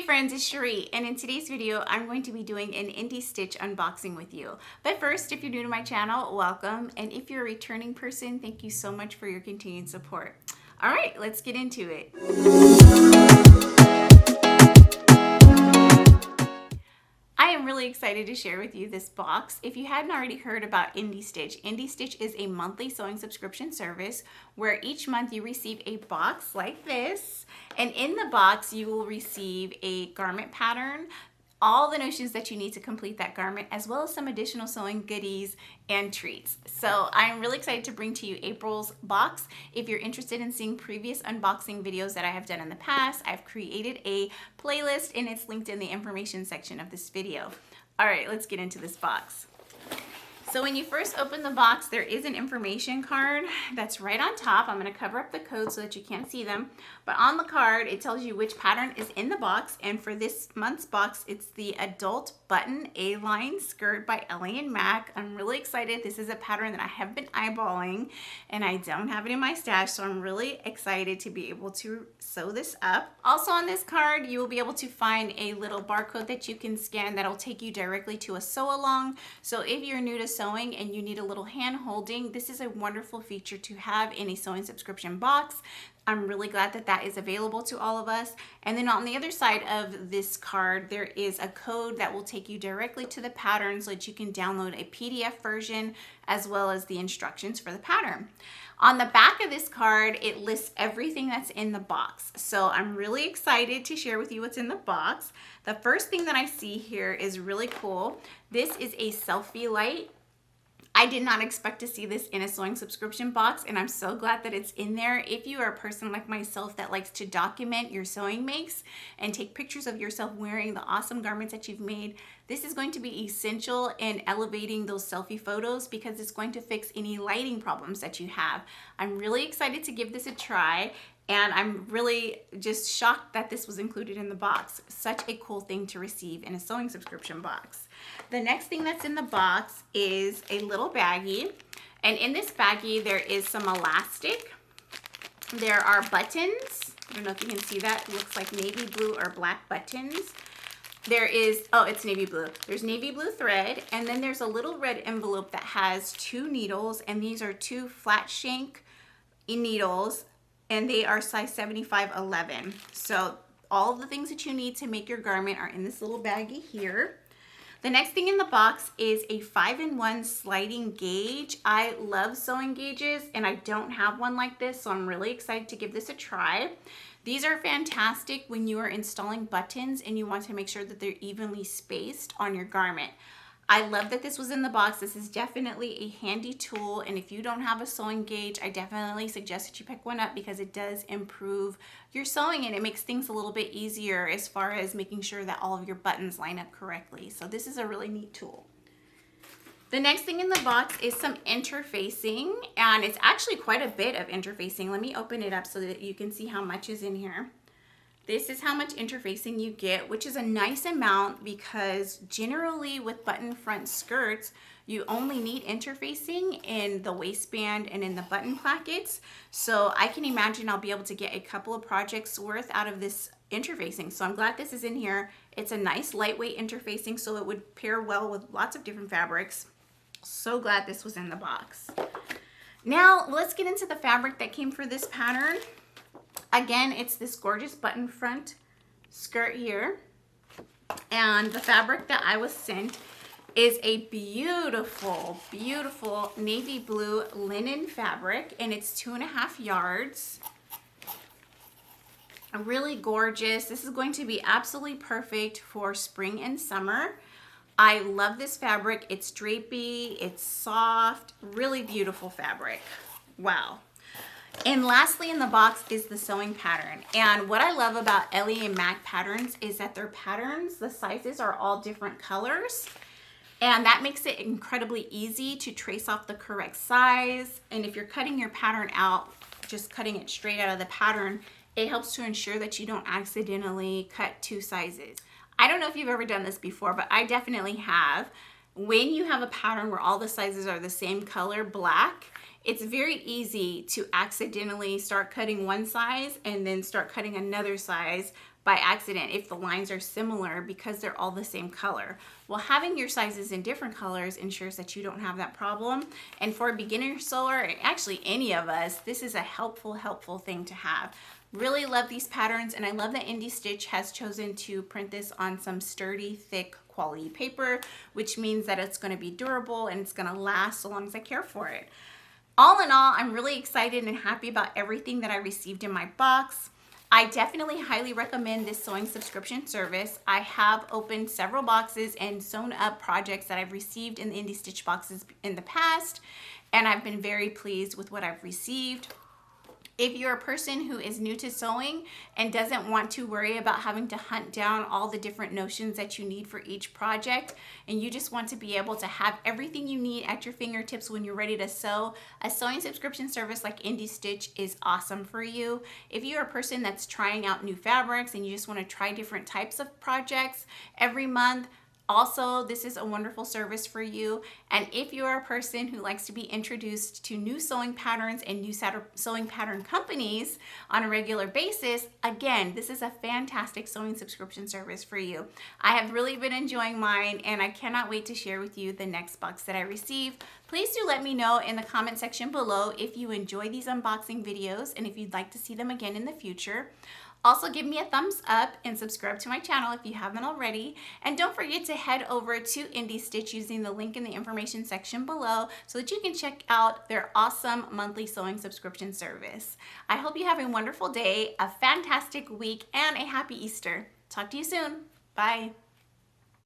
friends, it's Shereé, and in today's video I'm going to be doing an IndieStitch unboxing with you. But first, if you're new to my channel, welcome, and if you're a returning person, thank you so much for your continued support. All right, let's get into it. I am really excited to share with you this box. If you hadn't already heard about IndieStitch, IndieStitch is a monthly sewing subscription service where each month you receive a box like this, and in the box you will receive a garment pattern, all the notions that you need to complete that garment, as well as some additional sewing goodies and treats. So I'm really excited to bring to you April's box. If you're interested in seeing previous unboxing videos that I have done in the past, I've created a playlist and it's linked in the information section of this video. All right, let's get into this box. So when you first open the box, there is an information card that's right on top. I'm going to cover up the code so that you can't see them. But on the card, it tells you which pattern is in the box. And for this month's box, it's the Adult Button A-Line Skirt by Ellie & Mac. I'm really excited. This is a pattern that I have been eyeballing and I don't have it in my stash. So I'm really excited to be able to sew this up. Also on this card, you will be able to find a little barcode that you can scan that'll take you directly to a sew along. So if you're new to sewing and you need a little hand holding, this is a wonderful feature to have in a sewing subscription box. I'm really glad that that is available to all of us. And then on the other side of this card, there is a code that will take you directly to the pattern so that you can download a PDF version as well as the instructions for the pattern. On the back of this card, it lists everything that's in the box. So I'm really excited to share with you what's in the box. The first thing that I see here is really cool. This is a selfie light. I did not expect to see this in a sewing subscription box, and I'm so glad that it's in there. If you are a person like myself that likes to document your sewing makes and take pictures of yourself wearing the awesome garments that you've made, this is going to be essential in elevating those selfie photos because it's going to fix any lighting problems that you have. I'm really excited to give this a try. And I'm really just shocked that this was included in the box. Such a cool thing to receive in a sewing subscription box. The next thing that's in the box is a little baggie. And in this baggie, there is some elastic. There are buttons. I don't know if you can see that. It looks like navy blue or black buttons. There is, oh, it's navy blue. There's navy blue thread. And then there's a little red envelope that has 2 needles. And these are 2 flat shank needles. And they are size 75-11. So all the things that you need to make your garment are in this little baggie here. The next thing in the box is a 5-in-1 sliding gauge. I love sewing gauges and I don't have one like this, so I'm really excited to give this a try. These are fantastic when you are installing buttons and you want to make sure that they're evenly spaced on your garment. I love that this was in the box. This is definitely a handy tool, and if you don't have a sewing gauge, I definitely suggest that you pick one up because it does improve your sewing and it makes things a little bit easier as far as making sure that all of your buttons line up correctly. So this is a really neat tool. The next thing in the box is some interfacing, and it's actually quite a bit of interfacing. Let me open it up so that you can see how much is in here. This is how much interfacing you get, which is a nice amount because generally with button front skirts, you only need interfacing in the waistband and in the button plackets. So I can imagine I'll be able to get a couple of projects worth out of this interfacing. So I'm glad this is in here. It's a nice lightweight interfacing, so it would pair well with lots of different fabrics. So glad this was in the box. Now let's get into the fabric that came for this pattern. Again, it's this gorgeous button front skirt here. And the fabric that I was sent is a beautiful, beautiful navy blue linen fabric, and it's 2.5 yards. Really gorgeous. This is going to be absolutely perfect for spring and summer. I love this fabric. It's drapey, it's soft, really beautiful fabric. Wow. And lastly in the box is the sewing pattern. And what I love about Ellie & Mac patterns is that their patterns, the sizes are all different colors. And that makes it incredibly easy to trace off the correct size. And if you're cutting your pattern out, just cutting it straight out of the pattern, it helps to ensure that you don't accidentally cut 2 sizes. I don't know if you've ever done this before, but I definitely have. When you have a pattern where all the sizes are the same color, black, it's very easy to accidentally start cutting one size and then start cutting another size by accident if the lines are similar because they're all the same color. Well, having your sizes in different colors ensures that you don't have that problem. And for a beginner sewer, and actually any of us, this is a helpful thing to have. Really love these patterns, and I love that IndieStitch has chosen to print this on some sturdy, thick, quality paper, which means that it's going to be durable and it's going to last so long as I care for it. All in all, I'm really excited and happy about everything that I received in my box. I definitely highly recommend this sewing subscription service. I have opened several boxes and sewn up projects that I've received in the IndieStitch boxes in the past, and I've been very pleased with what I've received. If you're a person who is new to sewing and doesn't want to worry about having to hunt down all the different notions that you need for each project, and you just want to be able to have everything you need at your fingertips when you're ready to sew, a sewing subscription service like IndieStitch is awesome for you. If you're a person that's trying out new fabrics and you just want to try different types of projects every month, also, this is a wonderful service for you. And if you're a person who likes to be introduced to new sewing patterns and new sewing pattern companies on a regular basis, again, this is a fantastic sewing subscription service for you. I have really been enjoying mine, and I cannot wait to share with you the next box that I receive. Please do let me know in the comment section below if you enjoy these unboxing videos and if you'd like to see them again in the future. Also, give me a thumbs up and subscribe to my channel if you haven't already. And don't forget to head over to IndieStitch using the link in the information section below so that you can check out their awesome monthly sewing subscription service. I hope you have a wonderful day, a fantastic week, and a happy Easter. Talk to you soon. Bye.